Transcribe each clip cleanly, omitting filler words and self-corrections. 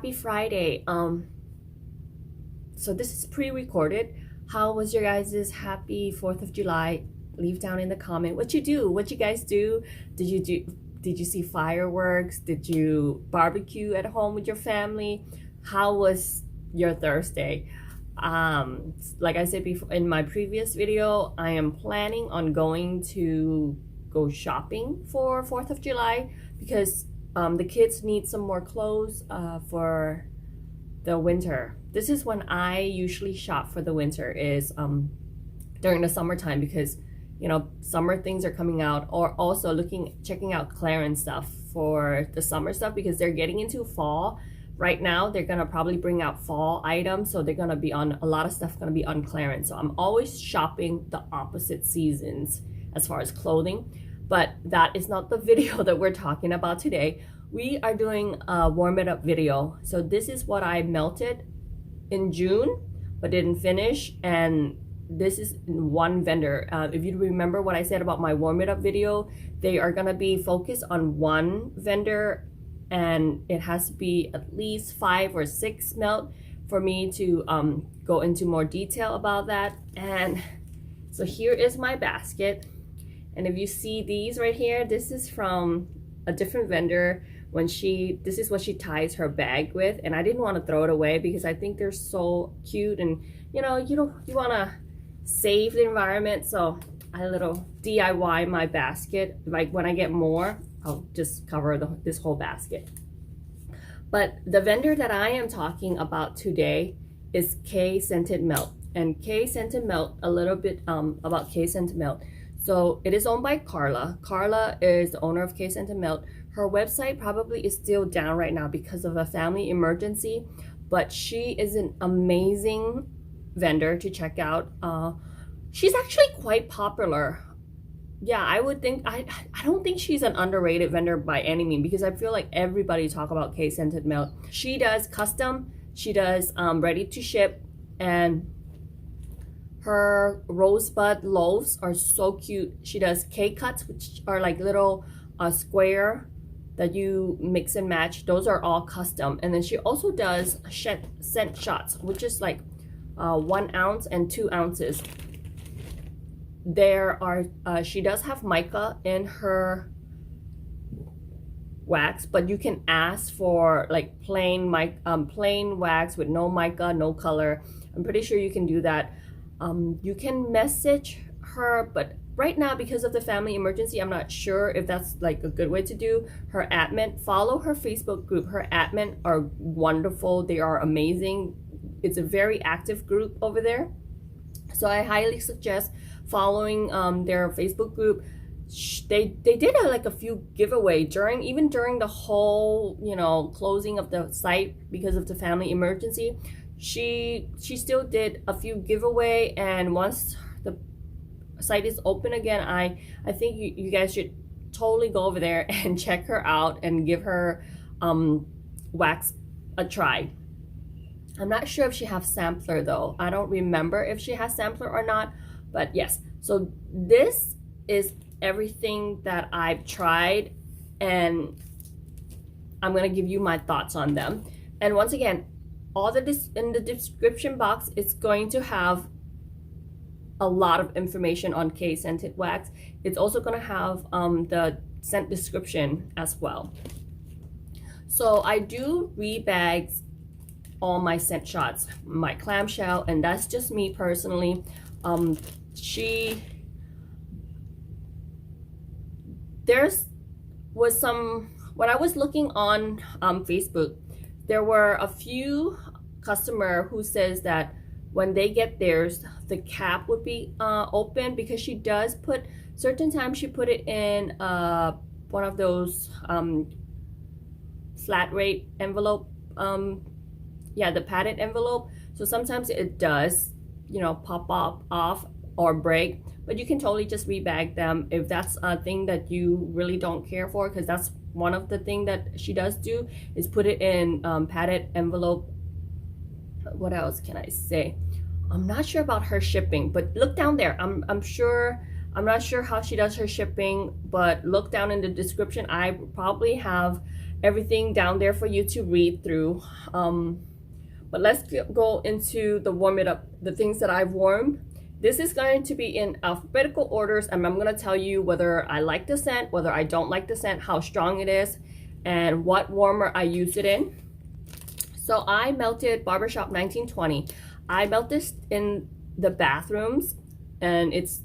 happy Friday. So this is pre-recorded. How was your guys' happy 4th of July? Leave down in the comment what you do, what you guys do. Did you see fireworks? Did you barbecue at home with your family? How was your Thursday? Like I said before in my previous video, I am planning on going to go shopping for 4th of July because the kids need some more clothes for the winter. This is when I usually shop for the winter, is during the summertime, because you know summer things are coming out, or also checking out clearance stuff for the summer stuff because they're getting into fall. Right now they're gonna probably bring out fall items, so they're gonna be on a lot of stuff gonna be on clearance. So I'm always shopping the opposite seasons as far as clothing, but that is not the video that we're talking about today. We are doing a warm it up video. So this is what I melted in June but didn't finish, and this is one vendor. If you remember what I said about my warm it up video, they are gonna be focused on one vendor, and it has to be at least 5 or 6 melt for me to go into more detail about that. And so here is my basket, and if you see these right here, this is from a different vendor. This is what she ties her bag with, and I didn't want to throw it away because I think they're so cute, and you know, you want to save the environment. So I little DIY my basket. Like when I get more, I'll just cover this whole basket. But the vendor that I am talking about today is K Scented Melt. And K Scented Melt, a little bit about K Scented Melt. So it is owned by Carla. Carla is the owner of K Scented Melt. Her website probably is still down right now because of a family emergency, but she is an amazing vendor to check out. She's actually quite popular. Yeah, I would think, I don't think she's an underrated vendor by any means, because I feel like everybody talk about K Scented Melt. She does custom, she does ready to ship, and her rosebud loaves are so cute. She does K-cuts, which are like little square that you mix and match. Those are all custom. And then she also does scent shots, which is like 1 ounce and 2 ounces. There are she does have mica in her wax, but you can ask for like plain wax with no mica, no color. I'm pretty sure you can do that. You can message her, but right now because of the family emergency, I'm not sure if that's like a good way to do. Her admin, follow her Facebook group. Her admin are wonderful. They are amazing. It's a very active group over there, so I highly suggest following their Facebook group. They did like a few giveaway even during the whole closing of the site because of the family emergency. She still did a few giveaway, and once the site is open again, I think you guys should totally go over there and check her out and give her wax a try. I'm not sure if she has sampler though. I don't remember if she has sampler or not, but yes. So this is everything that I've tried, and I'm gonna give you my thoughts on them. And once again, all this in the description box, it's going to have a lot of information on K Scented Wax. It's also going to have the scent description as well. So I do rebag all my scent shots, my clamshell, and that's just me personally. When I was looking on Facebook, there were a few customer who says that when they get theirs, the cap would be open, because she does put certain times she put it in one of those flat rate envelope, the padded envelope. So sometimes it does pop off or break, but you can totally just rebag them if that's a thing that you really don't care for, because that's one of the things that she does do, is put it in padded envelope. What else can I say? I'm not sure about her shipping, but look down there. I'm not sure how she does her shipping, but look down in the description. I probably have everything down there for you to read through. But let's go into the warm it up, the things that I've warmed. This is going to be in alphabetical orders, and I'm going to tell you whether I like the scent, whether I don't like the scent, how strong it is, and what warmer I use it in. So I melted Barber Shop 1920. I melt this in the bathrooms, and it's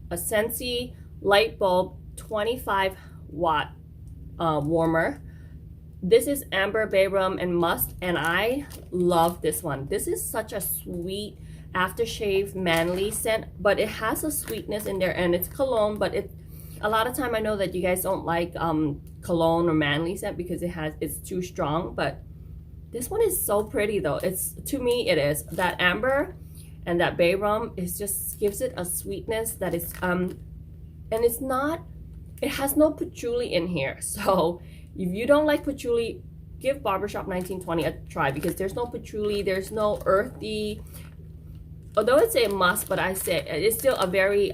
a Scentsy light bulb 25 watt warmer. This is Amber, Bayrum, and Musk, and I love this one. This is such a sweet aftershave manly scent, but it has a sweetness in there, and it's cologne, but a lot of time I know that you guys don't like cologne or manly scent because it's too strong, but this one is so pretty though. To me it is. That amber and that bayrum just gives it a sweetness that is and it has no patchouli in here. So if you don't like patchouli, give Barber Shop 1920 a try, because there's no patchouli, there's no earthy, although it's a musk, but I say it's still a very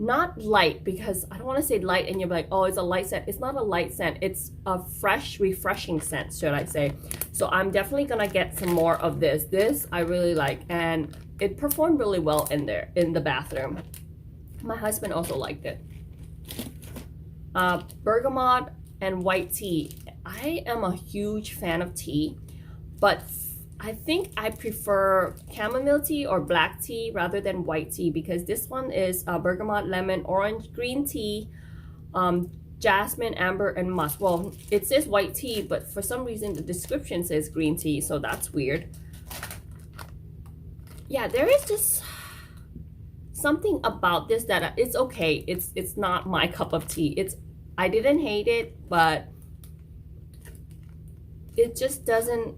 not light, because I don't want to say light and you're like, oh, it's a light scent. It's not a light scent. It's a fresh, refreshing scent, should I say. So I'm definitely gonna get some more of this. This I really like, and it performed really well in there in the bathroom. My husband also liked it. Bergamot and White Tea. I am a huge fan of tea, but I think I prefer chamomile tea or black tea rather than white tea, because this one is bergamot, lemon, orange, green tea, jasmine, amber, and musk. Well, it says white tea, but for some reason the description says green tea, so that's weird. Yeah, there is just something about this that it's okay. It's not my cup of tea. I didn't hate it, but it just doesn't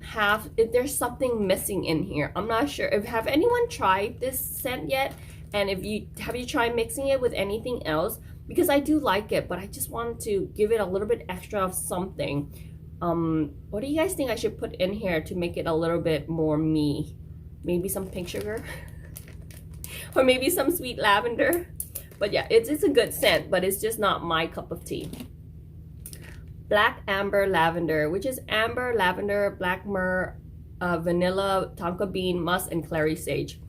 have there's something missing in here. I'm not sure. Have anyone tried this scent yet? And have you tried mixing it with anything else? Because I do like it, but I just wanted to give it a little bit extra of something. What do you guys think I should put in here to make it a little bit more me? Maybe some pink sugar or maybe some sweet lavender. But yeah, it's a good scent, but it's just not my cup of tea. Black Amber Lavender, which is amber, lavender, black myrrh, vanilla, tonka bean, musk, and clary sage.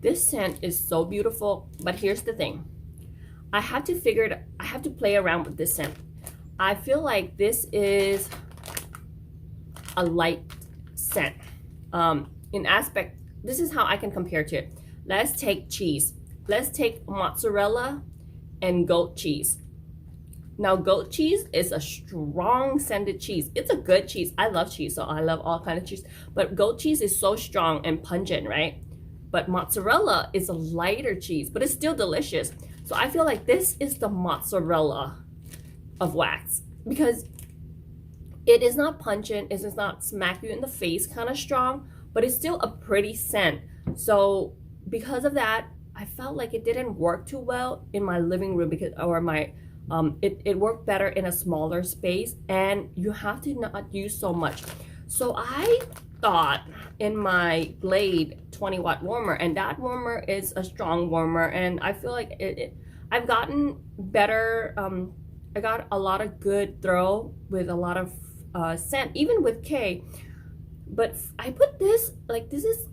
This scent is so beautiful, but here's the thing. I have to play around with this scent. I feel like this is a light scent. In aspect, this is how I can compare to it. Let's take cheese. Let's take mozzarella and goat cheese. Now, goat cheese is a strong scented cheese. It's a good cheese. I love cheese, so I love all kinds of cheese. But goat cheese is so strong and pungent, right? But mozzarella is a lighter cheese, but it's still delicious. So I feel like this is the mozzarella of wax, because it is not pungent. It does not smack you in the face kind of strong, but it's still a pretty scent. So because of that, I felt like it didn't work too well in my living room, because it worked better in a smaller space, and you have to not use so much. So I thought in my Glade 20 watt warmer, and that warmer is a strong warmer, and I feel like I've gotten better. I got a lot of good throw with a lot of scent, even with K. But I put this, like, this is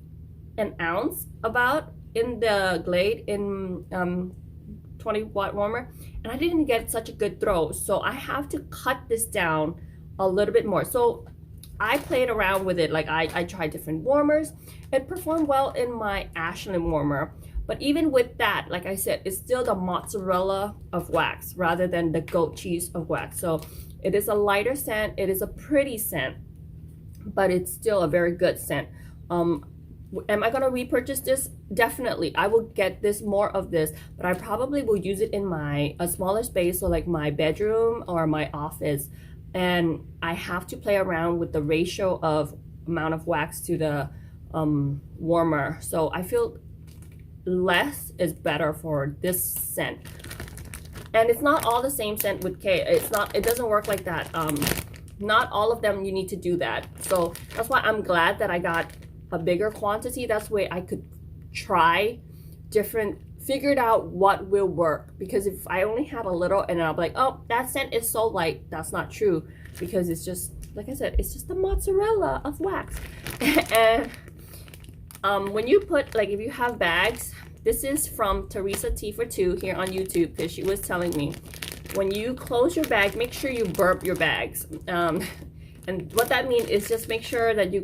an ounce about in the Glade in 20 watt warmer, and I didn't get such a good throw, so I have to cut this down a little bit more. So I played around with it. Like I tried different warmers. It performed well in my Ashland warmer, but even with that, like I said, it's still the mozzarella of wax rather than the goat cheese of wax. So it is a lighter scent. It is a pretty scent, but it's still a very good scent. Am I going to repurchase this? Definitely. I will get this, more of this, but I probably will use it in a smaller space, so like my bedroom or my office. And I have to play around with the ratio of amount of wax to the warmer. So I feel less is better for this scent. And it's not all the same scent with K. It doesn't work like that. Not all of them you need to do that. So that's why I'm glad that I got a bigger quantity. That's why I could try different figured out what will work, because if I only had a little and I'll be like, oh, that scent is so light, that's not true, because it's just, like I said, it's just the mozzarella of wax. And when you put, like, if you have bags, this is from Teresa Tea for Two here on YouTube, because she was telling me, when you close your bag, make sure you burp your bags. And what that means is just make sure that you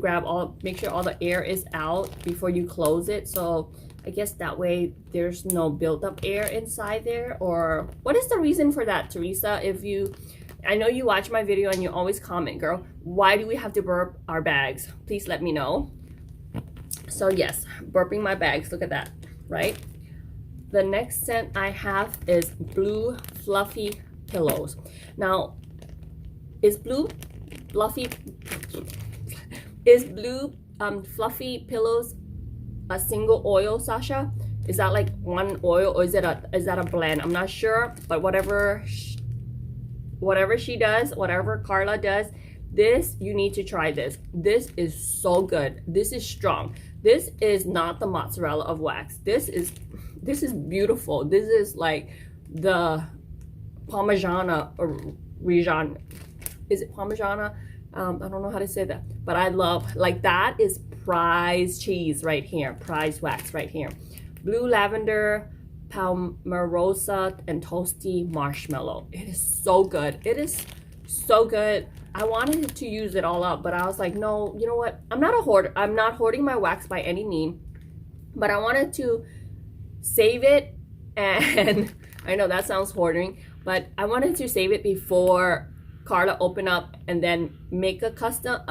make sure all the air is out before you close it. So I guess that way there's no built-up air inside there. Or what is the reason for that, Teresa? I know you watch my video and you always comment, girl, why do we have to burp our bags? Please let me know. So yes, burping my bags, look at that, right? The next scent I have is Blue Fluffy Pillows. Now, is Blue Fluffy Pillows a single oil, Sasha? Is that like one oil, or is that a blend? I'm not sure, but whatever she does, whatever Carla does, this, you need to try this. This is so good. This is strong. This is not the mozzarella of wax. This is beautiful. This is like the Parmigiana or Reggiana. Is it Parmigiana? I don't know how to say that, but I love, like, that is prize cheese right here, prize wax right here. Blue Lavender, Palmarosa, and Toasty Marshmallow. It is so good. It is so good. I wanted to use it all up, but I was like, no, you know what? I'm not a hoarder. I'm not hoarding my wax by any means, but I wanted to save it, and I know that sounds hoarding, but I wanted to save it before Carla open up and then make a custom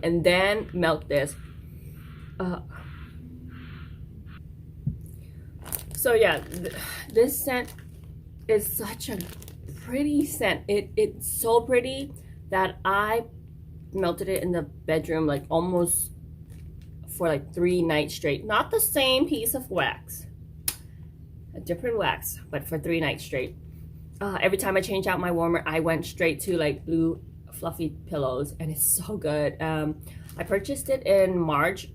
and then melt this. So yeah, this scent is such a pretty scent. It's so pretty that I melted it in the bedroom, like almost for like 3 nights straight. Not the same piece of wax, a different wax, but for 3 nights straight. Every time I change out my warmer, I went straight to like Blue Fluffy Pillows, and it's so good. I purchased it in March,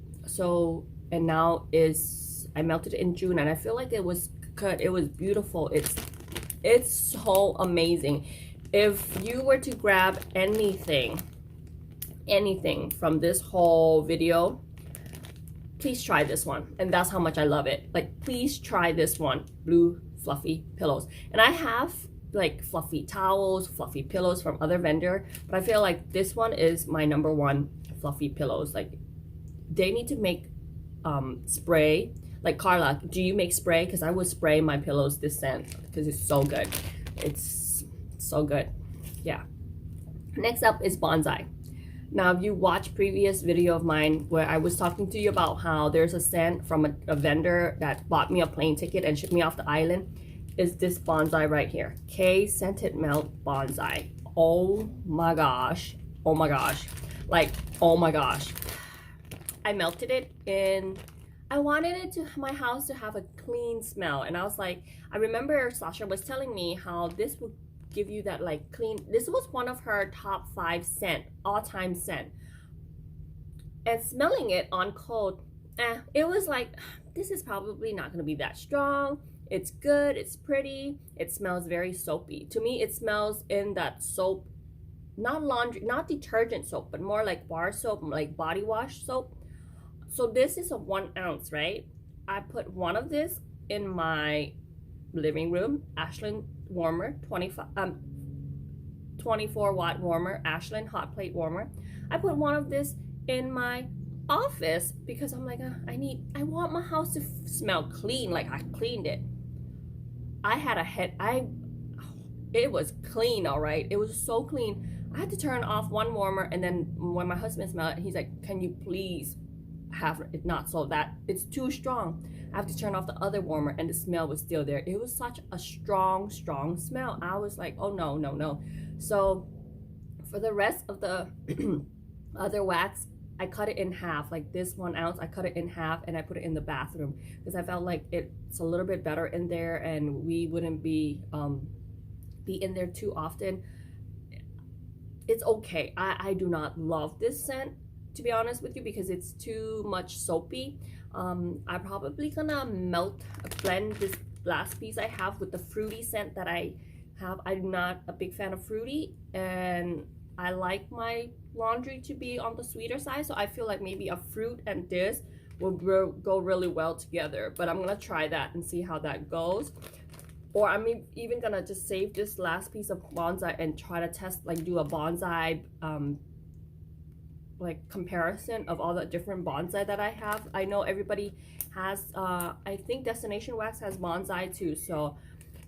and now I melted it in June, and I feel like it was good. It was beautiful. It's so amazing. If you were to grab anything from this whole video, please try this one. And that's how much I love it. Like, please try this one, Blue Fluffy Pillows. And I have like fluffy towels, fluffy pillows from other vendor, but I feel like this one is my #1 fluffy pillows. Like, they need to make spray. Like, Carla, do you make spray? Because I would spray my pillows this scent because it's so good. It's so good. Yeah. Next up is Banzai. Now, if you watch previous video of mine where I was talking to you about how there's a scent from a vendor that bought me a plane ticket and shipped me off the island, is this Banzai right here. K Scented Melt Banzai. Oh my gosh. Oh my gosh. Like, oh my gosh. I melted it in, I wanted my house to have a clean smell, and I was like, I remember Sasha was telling me how this would give you that like clean, this was one of her top 5 all-time scent, and smelling it on cold, it was like, this is probably not going to be that strong. It's good, it's pretty, it smells very soapy. To me, it smells in that soap, not laundry, not detergent soap, but more like bar soap, like body wash soap. So this is a 1 ounce, right? I put one of this in my living room, Ashland warmer, 24 watt warmer, Ashland hot plate warmer. I put one of this in my office because I'm like, I want my house to smell clean, like I cleaned it. It was clean, all right. It was so clean. I had to turn off one warmer, and then when my husband smelled it, he's like, can you please have it not so that it's too strong? I have to turn off the other warmer, and the smell was still there. It was such a strong smell. I was like, oh no, no, no. So for the rest of the other wax, I cut it in half. Like this 1 ounce, I cut it in half and I put it in the bathroom because I felt like it's a little bit better in there, and we wouldn't be in there too often. It's okay. I do not love this scent. to be honest with you, because it's too much soapy. I'm probably gonna blend this last piece I have with the fruity scent that I have. I'm not a big fan of fruity, and I like my laundry to be on the sweeter side, so I feel like maybe a fruit and this will go really well together. But I'm gonna try that and see how that goes. Or I'm even gonna just save this last piece of Banzai and try to test, like do a Banzai like comparison of all the different Banzai that I have. I know everybody has, I think Destination Wax has Banzai too, so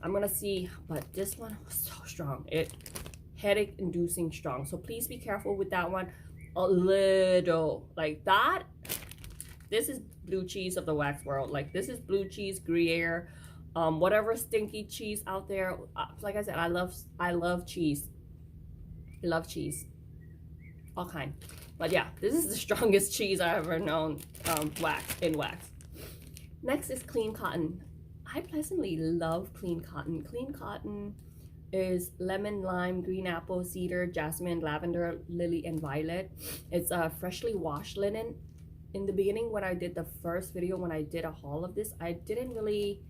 I'm gonna see. But this one was so strong, it headache inducing strong, so please be careful with that one. A little like that. This is blue cheese of the wax world. Like this is blue cheese, Gruyere, whatever stinky cheese out there. Like I said, I love cheese. I love cheese, all kind. But yeah, this is the strongest cheese I've ever known, wax. Next is clean cotton. I pleasantly love clean cotton. Clean cotton is lemon, lime, green apple, cedar, jasmine, lavender, lily, and violet. It's a freshly washed linen. In the beginning, when I did the first video, when I did a haul of this, I didn't really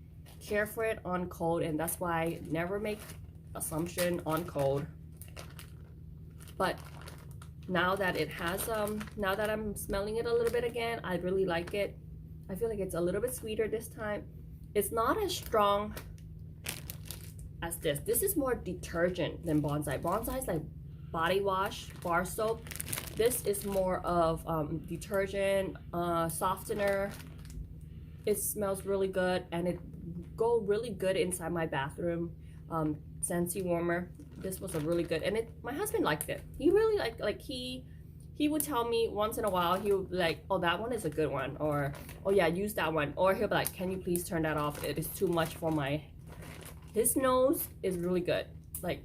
care for it on cold, and that's why I never make assumption on cold. But now that it has now that I'm smelling it a little bit again, I really like it. I feel like it's a little bit sweeter this time. It's not as strong as this. This is more detergent than Banzai. Banzai is like body wash, bar soap. This is more of detergent, softener. It smells really good, and it go really good inside my bathroom. Scentsy warmer. This was a really good, and my husband liked it. He really like he would tell me once in a while. He would be like, oh, that one is a good one, or oh yeah, use that one. Or he'll be like, can you please turn that off, it is too much for my, his nose is really good. Like,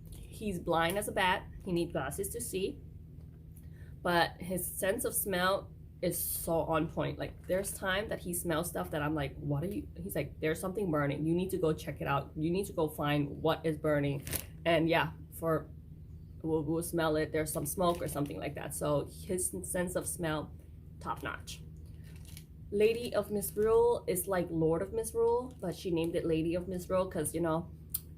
he's blind as a bat, he needs glasses to see, but his sense of smell is so on point. Like, there's time that he smells stuff that I'm like, what are you, he's like, there's something burning, you need to go check it out, you need to go find what is burning. And yeah, we'll smell it, there's some smoke or something like that. So his sense of smell, top notch. Lady of Misrule is like Lord of Misrule, but she named it Lady of Misrule because, you know,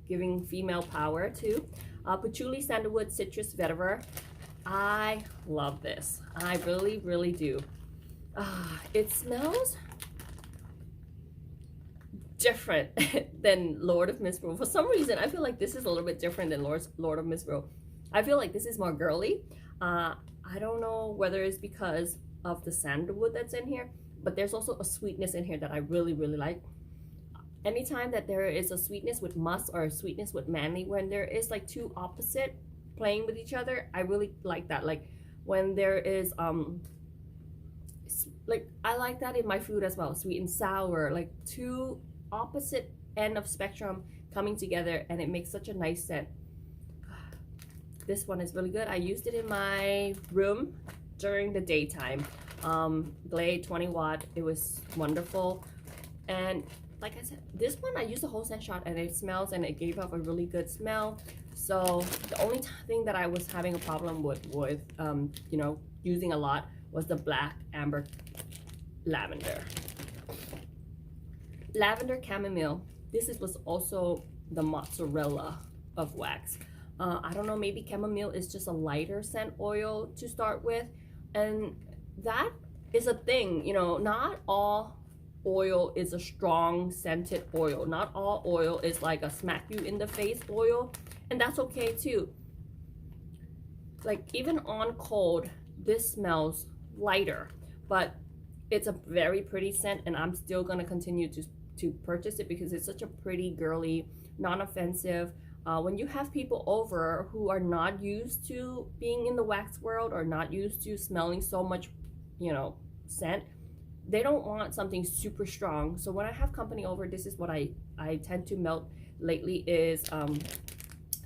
giving female power too. Patchouli, sandalwood, citrus, vetiver. I love this. I really do. It smells different than Lord of Misrule. For some reason, I feel like this is a little bit different than Lord of Misrule. I feel like this is more girly. I don't know whether it's because of the sandalwood that's in here, but there's also a sweetness in here that I really like. Anytime that there is a sweetness with musk or a sweetness with manly, when there is like two opposite playing with each other, I really like that. Like when there is like, I like that in my food as well, sweet and sour, like two opposite end of spectrum coming together, and it makes such a nice scent. This one is really good. I used it in my room during the daytime. Glade 20 watt, it was wonderful. And like I said, this one I used a whole scent shot, and it smells, and it gave off a really good smell. So the only thing that I was having a problem with you know, using a lot was the black amber lavender. Lavender chamomile. This was also the mozzarella of wax. I don't know, maybe chamomile is just a lighter scent oil to start with, and that is a thing, you know, not all oil is a strong scented oil. Not all oil is like a smack you in the face oil, and that's okay too. Like even on cold, this smells lighter, but it's a very pretty scent, and I'm still gonna continue to purchase it because it's such a pretty, girly, non-offensive. When you have people over who are not used to being in the wax world or not used to smelling so much, you know, scent, they don't want something super strong. So when I have company over, this is what I tend to melt lately is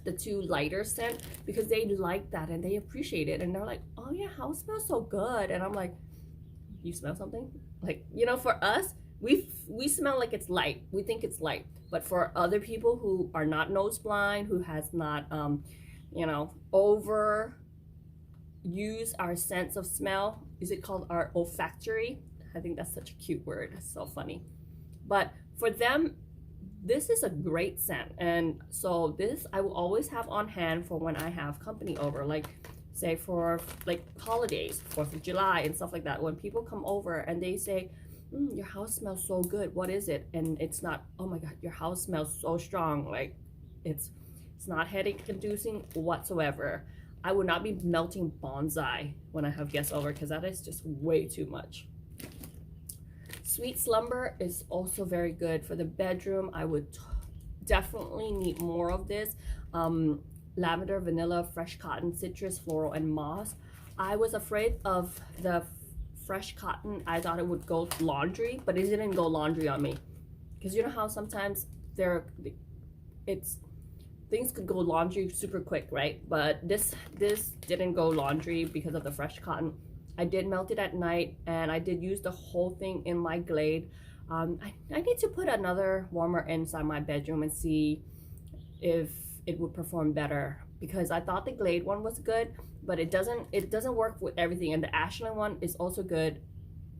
the two lighter scent, because they like that and they appreciate it, and they're like, oh yeah, how it smells so good. And I'm like, you smell something? Like, you know, for us, we smell like it's light, we think it's light, but for other people who are not nose blind, who has not you know, over use our sense of smell. Is it called our olfactory? I think that's such a cute word. It's so funny. But for them, this is a great scent. And so this I will always have on hand for when I have company over, like say for like holidays, 4th of July and stuff like that. When people come over and they say, your house smells so good, what is it? And it's not, oh my God, your house smells so strong. Like it's not headache inducing whatsoever. I would not be melting Banzai when I have guests over because that is just way too much. Sweet Slumber is also very good for the bedroom. I would definitely need more of this. Lavender, vanilla, fresh cotton, citrus, floral, and moss. I was afraid of the fresh cotton. I thought it would go laundry, but it didn't go laundry on me. Because you know how sometimes things could go laundry super quick, right? But this didn't go laundry because of the fresh cotton. I did melt it at night, and I did use the whole thing in my Glade. I need to put another warmer inside my bedroom and see if it would perform better, because I thought the Glade one was good, but it doesn't work with everything. And the Ashland one is also good,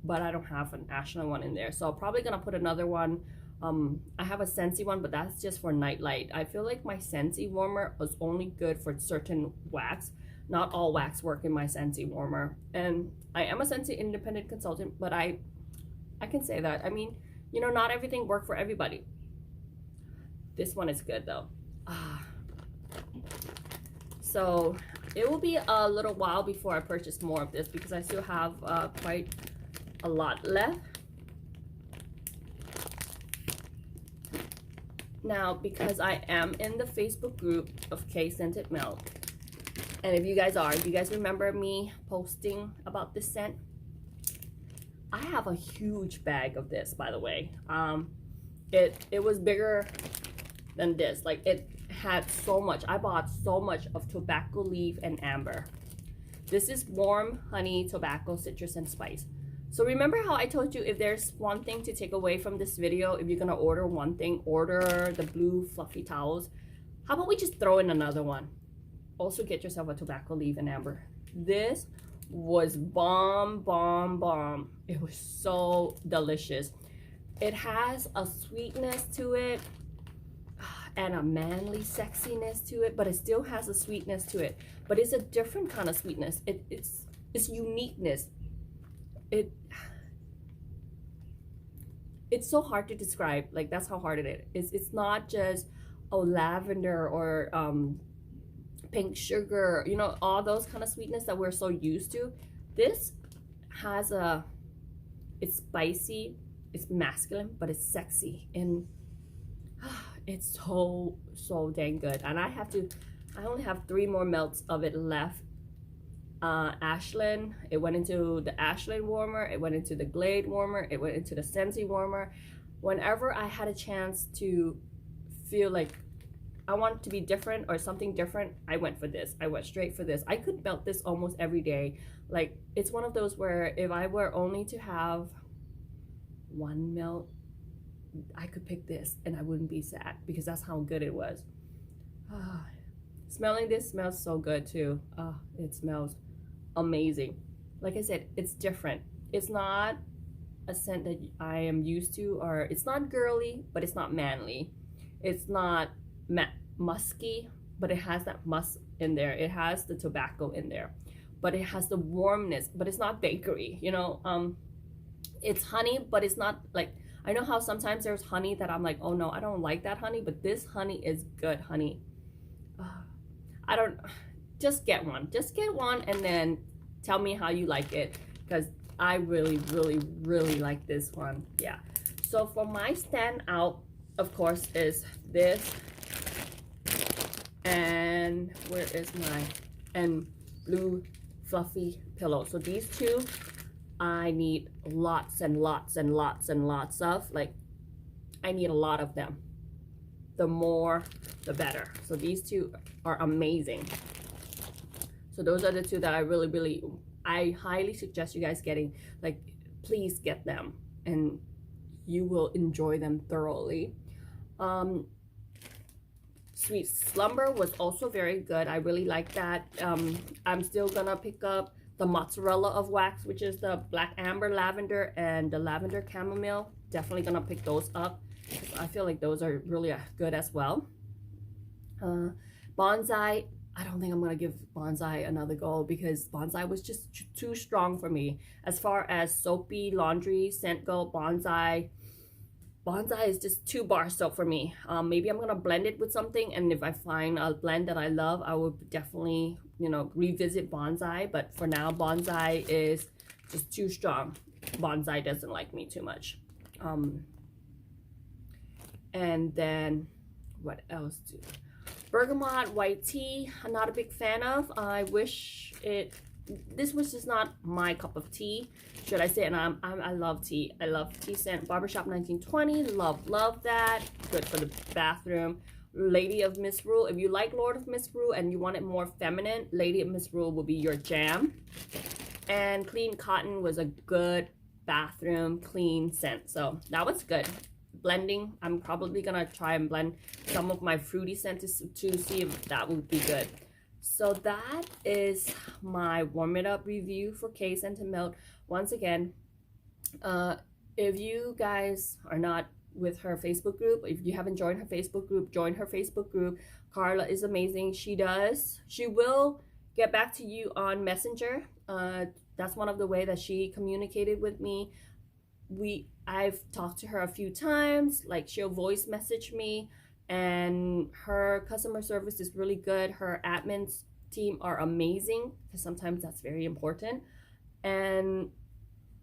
but I don't have an Ashland one in there, so I'm probably gonna put another one. I have a Scentsy one, but that's just for nightlight. I feel like my Scentsy warmer was only good for certain wax. Not all wax work in my Scentsy warmer. And I am a Scentsy independent consultant, but I can say that. I mean, you know, not everything works for everybody. This one is good though. So it will be a little while before I purchase more of this because I still have quite a lot left. Now, because I am in the Facebook group of K Scented Milk, and if you guys remember me posting about this scent, I have a huge bag of this, by the way. It was bigger than this. Like, it had so much. I bought so much of tobacco leaf and amber. This is warm honey, tobacco, citrus, and spice. So remember how I told you, if there's one thing to take away from this video, if you're gonna order one thing, order the blue fluffy towels. How about we just throw in another one? Also get yourself a tobacco leaf and amber. This was bomb, bomb, bomb. It was so delicious. It has a sweetness to it and a manly sexiness to it, but it still has a sweetness to it. But it's a different kind of sweetness. It's uniqueness. It's so hard to describe. Like, that's how hard it is. It's not just lavender or pink sugar, you know, all those kind of sweetness that we're so used to. This has it's spicy, it's masculine, but it's sexy, and it's so dang good. And I only have 3 more melts of it left. Ashland, it went into the Ashland warmer, it went into the Glade warmer, it went into the Scentsy warmer. Whenever I had a chance to feel like I want to be different or something different, I went for this. I went straight for this. I could melt this almost every day. Like, it's one of those where if I were only to have one melt, I could pick this and I wouldn't be sad, because that's how good it was. Smelling this smells so good too. It smells amazing. Like I said, it's different. It's not a scent that I am used to, or it's not girly, but it's not manly. It's not musky, but it has that musk in there. It has the tobacco in there, but it has the warmness, but it's not bakery, you know. It's honey, but it's not like, I know how sometimes there's honey that I'm like, oh no, I don't like that honey, but this honey is good honey. Just get one and then tell me how you like it, because I really, really, really like this one. Yeah. So for my standout, of course, is this, and where is and blue fluffy pillow. So these two I need lots and lots and lots and lots of. Like, I need a lot of them. The more the better. So these two are amazing. So those are the two that I highly suggest you guys getting. Like, please get them and you will enjoy them thoroughly. Sweet Slumber was also very good. I really like that. I'm still gonna pick up the Mozzarella of Wax, which is the Black Amber Lavender and the Lavender Chamomile. Definitely gonna pick those up. I feel like those are really good as well. Banzai, I don't think I'm gonna give Banzai another go because Banzai was just too strong for me. As far as soapy laundry scent go, Banzai is just too bar soap for me. Maybe I'm gonna blend it with something, and if I find a blend that I love, I will definitely, you know, revisit Banzai. But for now, Banzai is just too strong. Banzai doesn't like me too much. And then what else do? Bergamot White Tea, I'm not a big fan of. I wish this was just not my cup of tea, should I say. And I love tea. I love tea scent. Barber Shop 1920, love that. Good for the bathroom. Lady of Misrule, if you like Lord of Misrule and you want it more feminine, Lady of Misrule will be your jam. And Clean Cotton was a good bathroom clean scent, so that was good. Blending, I'm probably gonna try and blend some of my fruity scents to see if that would be good. So that is my warm it up review for K Scented Melt. Once again, if you guys are not with her Facebook group, if you haven't joined her Facebook group, join her Facebook group. Carla is amazing. She will get back to you on Messenger. That's one of the way that she communicated with me. I've talked to her a few times, like she'll voice message me, and her customer service is really good. Her admins team are amazing, because sometimes that's very important. And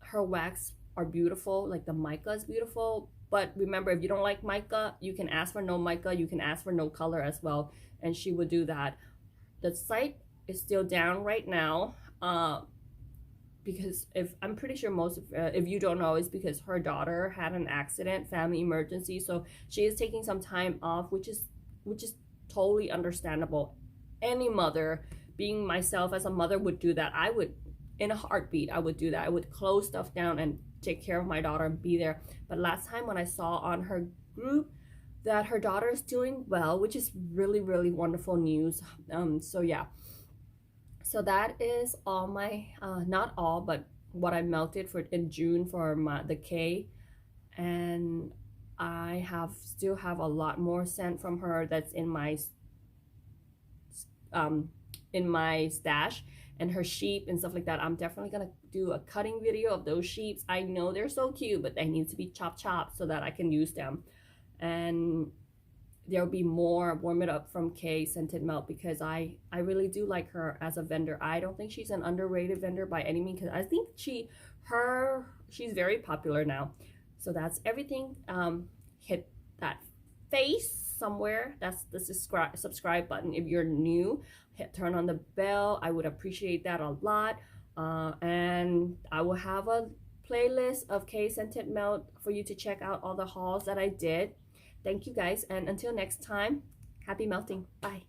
her wax are beautiful, like the mica is beautiful. But remember, if you don't like mica, you can ask for no mica, you can ask for no color as well, and she would do that. The site is still down right now, because I'm pretty sure most of, if you don't know, is because her daughter had an accident, family emergency, so she is taking some time off, which is totally understandable. Any mother, being myself as a mother, would do that. I would, in a heartbeat, I would do that. I would close stuff down and take care of my daughter and be there. But last time when I saw on her group that her daughter is doing well, which is really, really wonderful news. So yeah. So that is all my, not all, but what I melted for in June for the K. And I still have a lot more scent from her that's in my stash, and her sheep and stuff like that. I'm definitely gonna do a cutting video of those sheeps. I know they're so cute, but they need to be chopped so that I can use them. And there'll be more warm it up from K Scented Melt, because I really do like her as a vendor. I don't think she's an underrated vendor by any means, because I think she's very popular now. So that's everything. Hit that face somewhere. That's the subscribe button. If you're new, turn on the bell. I would appreciate that a lot. And I will have a playlist of K Scented Melt for you to check out all the hauls that I did. Thank you guys, and until next time, happy melting. Bye.